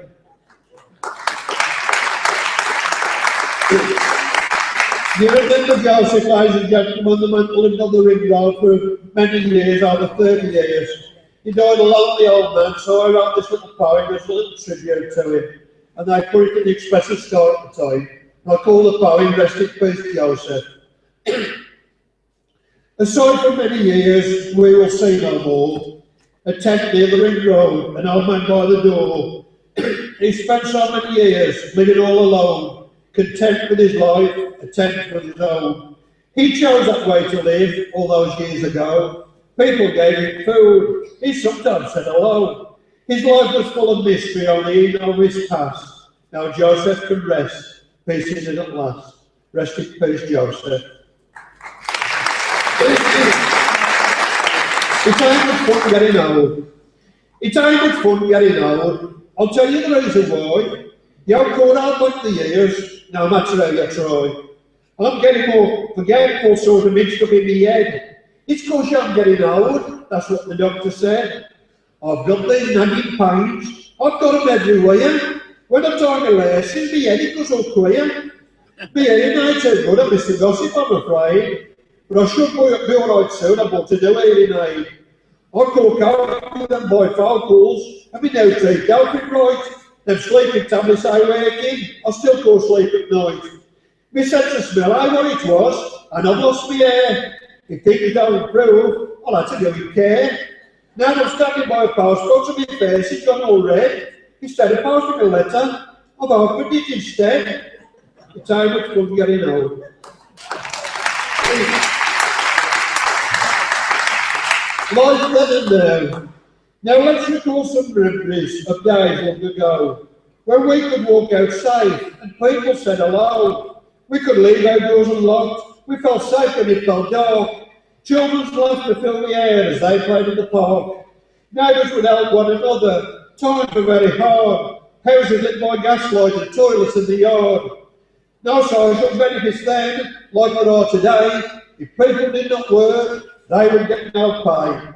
S11: You remember Joseph, ladies and gentlemen, the man who lived on the ring road for many years, over 30 years. He died a lonely old man, so I wrote this little poem as a little tribute to him. And I put it in the Express of Star at the time. And I call the poem Rest in Peace, Joseph. Aside from many years, we will see no more. A tent near the ring road, an old man by the door. He spent so many years living all alone, content with his life, a tent with his own. He chose that way to live all those years ago. People gave him food. He sometimes said hello. His life was full of mystery, only he knew his past. Now Joseph can rest. Peace in it at last. Rest in peace, Joseph. It ain't much fun getting old. It ain't much fun getting old. I'll tell you the reason why. You haven't caught out back the years, no matter how you try. I'm getting more forgetful sort of mixed up in my head. It's because I'm getting old, that's what the doctor said. I've got these nagging pains, I've got them everywhere. When I'm tying the laces, my head it goes all queer. My hearing ain't so good at Mr. Gossip, I'm afraid. But I should be alright soon, I've got to do hearing aid. I call out and buy phone calls, and my no teeth don't fit right. Them sleeping tablets ain't working, I still can't sleep at night. My sense of smell ain't what it was, and I've lost my hair. If things don't improve, I'll have to go with care. Now I'm standing by a postbox and my face is gone all red. Instead of posting a letter, I've opened it instead. It's how much fun getting old. Life then and now. Now let's recall some memories of days long ago, when we could walk out safe and people said hello. We could leave our doors unlocked. We felt safe when it felt dark. Children's laughter filled the air as they played in the park. Neighbours would help one another. Times were very hard. Houses lit by gaslight and toilets in the yard. No social benefits then, like there are today. If people did not work, they would get no pay.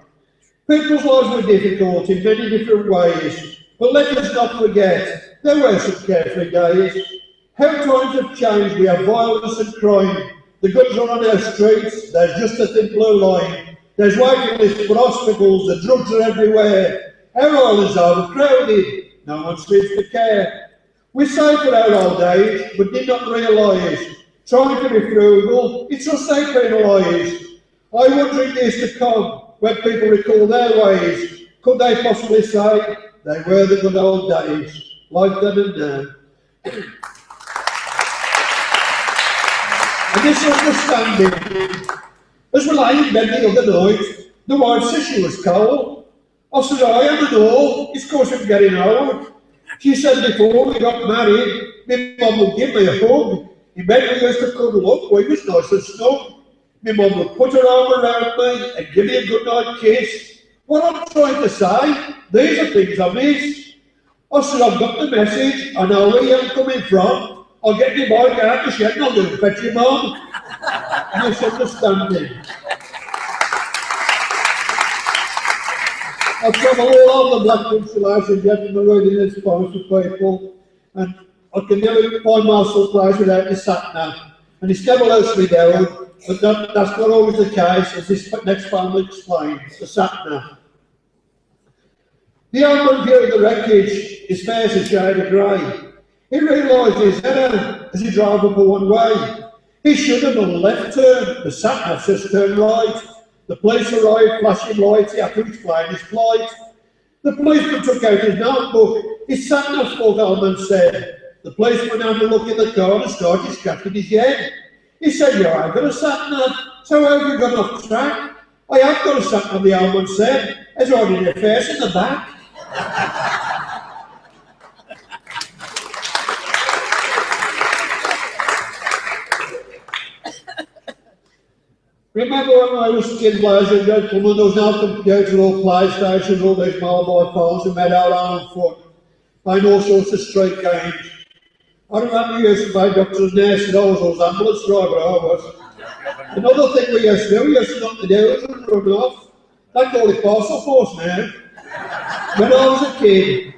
S11: People's lives were difficult in many different ways, but let us not forget, there were some carefree days. How times have changed, we have violence and crime. The guns are on our streets, there's just a thin blue line. There's waiting lists for hospitals, the drugs are everywhere. Our islands are overcrowded, no one seems to care. We save for our old age, but did not realise, trying to be frugal, it's us they penalise. I wonder in years to come, when people recall their ways, could they possibly say they were the good old days, like then and now? A misunderstanding. As we lay in bed the other night, the wife said she was cold. I said, I am and all, it's cause I'm getting old. She said before we got married, my mum would give me a hug. In bed we used to cuddle up, we was nice and snug. My mum would put her arm around me and give me a good night kiss. What I'm trying to say, these are things I miss. I said, I've got the message, I know where you're coming from. I'll get your bike out the shed and I'll go and fetch your mum. Misunderstanding. I travel all over the Black Country, ladies and gentlemen, reading this post for people, and I can never find myself place without the sat-nav. And it's never lets me down, but that's not always the case, as this next panel explains, the sat-nav. The outward view of the wreckage is fair as a shade of grey. He realised his error as he drove up a one-way. He should have done a left turn, the sat-nav says turn right. The police arrived, flashing lights, he had to explain his plight. The policeman took out his notebook, his sat-nav fault, Alman said. The policeman had a look in the car and started scratching his head. He said, you ain't got a sat-nav, so how have you got off track? I have got a sat-nav, the Alman said, as I did your face in the back. Remember when I was a kid, ladies and gentlemen, there was no computer or PlayStations, all these mobile phones, and made our own fun, playing all sorts of street games. I remember we used to play doctors and nurses, I was ambulance driver, I was. Another thing we used to do, we used to not to do was run off. They call it parcel force now. When I was a kid,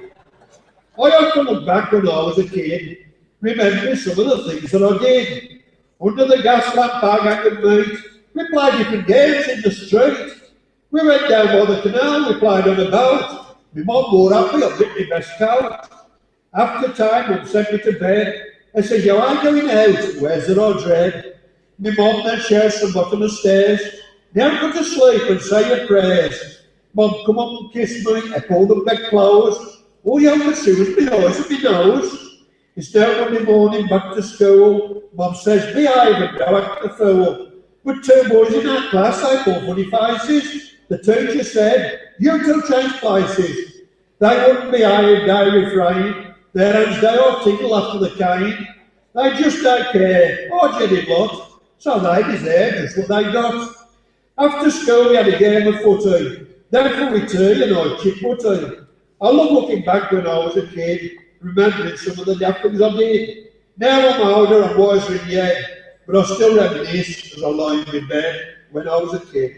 S11: I have to look back when I was a kid, remembering some of the things that I did. Under the gas lamp bag and meat, we played different games in the street. We went down by the canal, we played on a boat. My mum wore happy, I picked my best coat. After time, Mum sent me to bed. I said, you ain't going out, where's the old dread? My mum then shares some bottom of the stairs. Now go to sleep and say your prayers. Mum, come up and kiss me, I pulled the bed clothes. All you have to see was my eyes and my nose. It's now Monday morning, back to school. Mum says, behave and go act the fool. With two boys in that class, they pulled funny faces. The teacher said, you two change places. They wouldn't behave, they refrained. Their hands they all tingle after the cane. They just don't care, oh jelly lot. So they deserve just what they got. After school we had a game of footy. Then for we tea and I chip butty. I love looking back when I was a kid, remembering some of the daft things I did. Now I'm older and wiser in yet, but I still reminisce as I lie in my bed when I was a kid.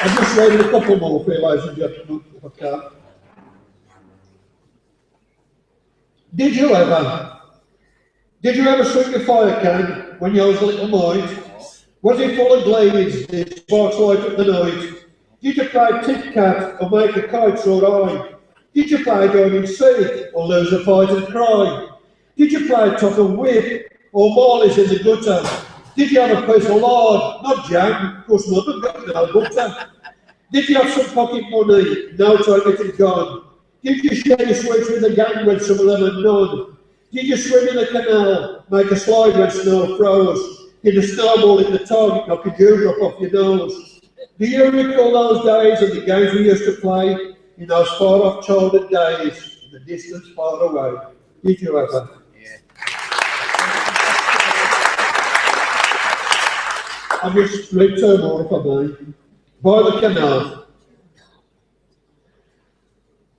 S11: I'm just reading a couple more for you, ladies and gentlemen, if I can. Did you ever swing a fire can when you was a little mite? Was it full of gleams, did sparks light up the night? Did you play tit-cat or make a kite soar high? Did you play hide and seek or lose a fight and cry? Did you play top and whip or Marley's in the gutter? Did you have a piece of lard, not jam, of course Mum had got no butter? Did you have some pocket money, no time it had gone? Did you share your sweets with the gang when some of them had none? Did you swim in the canal, make a slide when snow froze? Did a snowball in the target knock a dewdrop off your nose? Do you recall those days and the games we used to play in those far-off childhood days, in the distance far away? Did you ever? I'm just straight turn more if I may, by the canal.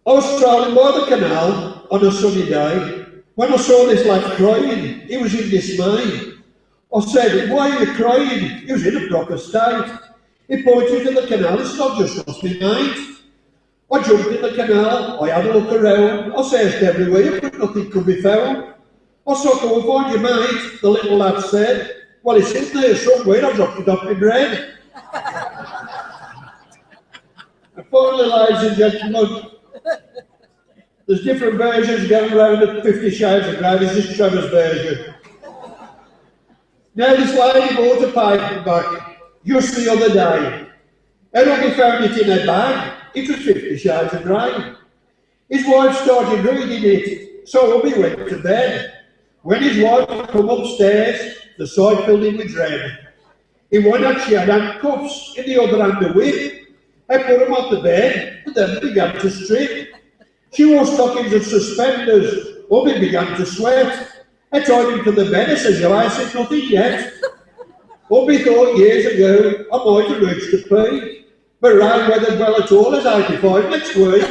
S11: I was strolling by the canal on a sunny day when I saw this lad crying. He was in dismay. I said, "Why are you crying?" He was in a proper state. He pointed to the canal and said, "I've just lost my mate." I jumped in the canal, I had a look around, I searched everywhere, but nothing could be found. I said, "Go and find your mate," the little lad said. "Well, he's sitting there somewhere, I dropped it off my bread." And finally, ladies and gentlemen, there's different versions going around at 50 Shades of Grey. This is Trevor's version. Now, this lady bought a paperback just the other day. Her hubby found it in her bag. It was 50 Shades of Grey. His wife started reading it, so hubby went to bed. When his wife come upstairs, the sight filled him with dread. In one hand she had handcuffs, in the other hand a whip. I put him on the bed, and then began to strip. She wore stockings and suspenders. Hubby began to sweat. I tied him to the bed. I said, "I said nothing yet." Hubby thought years ago I might have reached the peak. But round weathered well at all as 85 next week.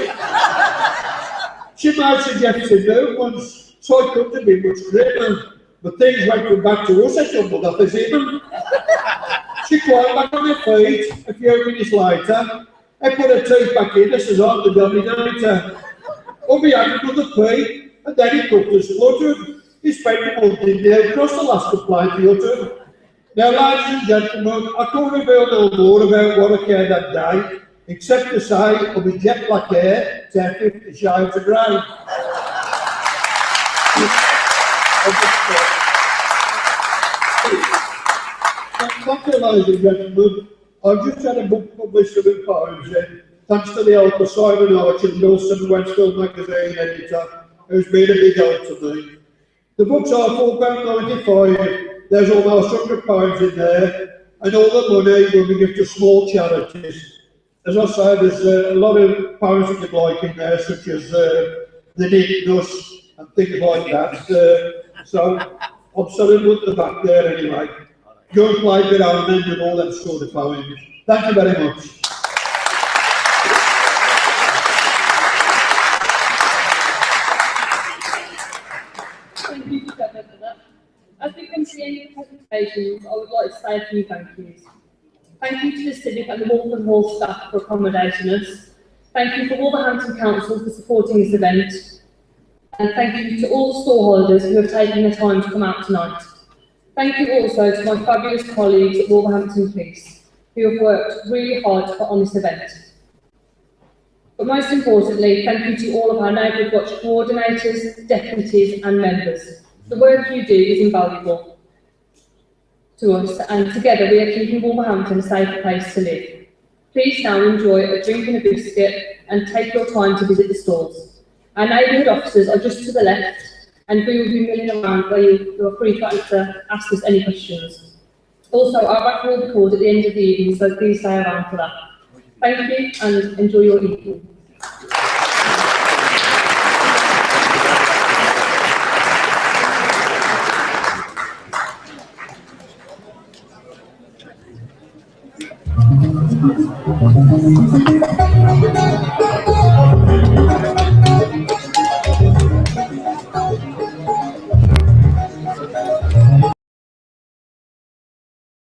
S11: She might suggest a no once, so I couldn't have been much grimmer. But things went back to us, I tumbled off his even. She climbed back on her feet a few minutes later. I put her teeth back in, I says, "I'm the dominator." Hubby had another pee, and then he cooked and spluttered. He spent a month in there across the last complaint he uttered. Now, ladies and gentlemen, I can't reveal no more about what occurred that day, except to say I'll be jet black hair, 50 Shades of Grey. Thank you, ladies and gentlemen. I've just had a book published in poems in, thanks to the help of Simon Archer, Wilson Westfield magazine editor, who's been a big help to me. The books are £4.95. There's almost 100 pounds in there, and all the money will be given to small charities. As I say, there's a lot of pounds that you'd like in there, such as the Neighbourhood and things like that. So I'm selling them at the back there anyway. Go and play with our men and all that sort of poems. Thank you very much.
S5: Thank you for that. As we come to the end of the presentations, I would like to say a few thank yous. Thank you to the Civic and the Wolverhampton Hall staff for accommodating us. Thank you for Wolverhampton Council for supporting this event. And thank you to all the stallholders who have taken the time to come out tonight. Thank you also to my fabulous colleagues at Wolverhampton Police, who have worked really hard to put on this event. But most importantly, thank you to all of our Neighbourhood Watch coordinators, deputies and members. The work you do is invaluable to us, and together we are keeping Wolverhampton a safe place to live. Please now enjoy a drink and a biscuit and take your time to visit the stores. Our neighbourhood officers are just to the left, and we will be milling around where you are free to ask us any questions. Also, our raffle will be called at the end of the evening, so please stay around for that. Thank you and enjoy your evening.
S6: Thank you.